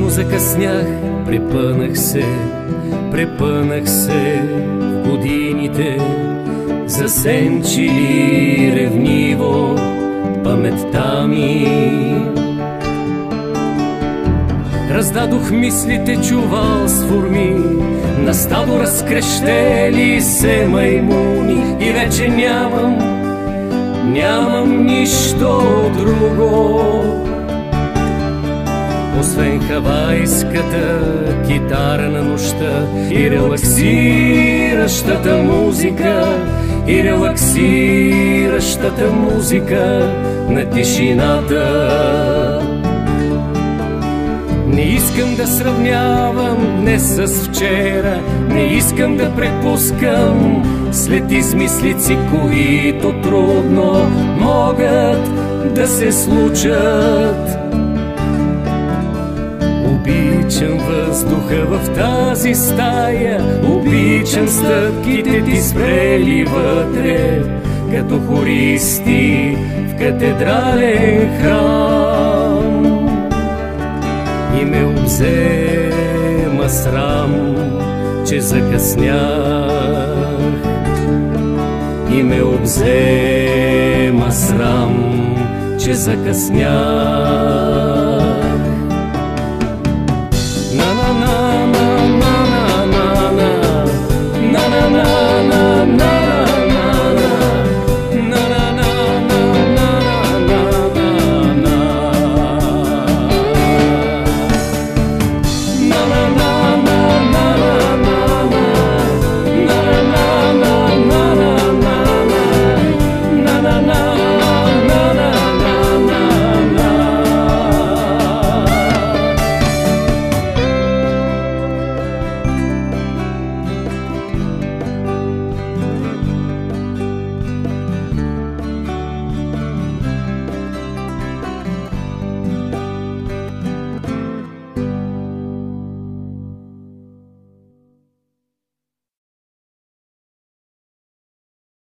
Силно закъснях, препънах се в годините, засенчили ревниво паметта ми. Раздадох мислите чувал с форми, на стадо разкрещели се маймуни и вече нямам нищо друго, освен хавайската китара на нощта и релаксиращата музика, на тишината. Не искам да сравнявам днес с вчера, не искам да препускам след измислици, които трудно могат да се случат. Обичам въздуха в тази стая, обичам стъпките ти спрели вътре, като хористи в катедрален храм. И ме обзема срам, че закъснях. И ме обзема срам, че закъснях.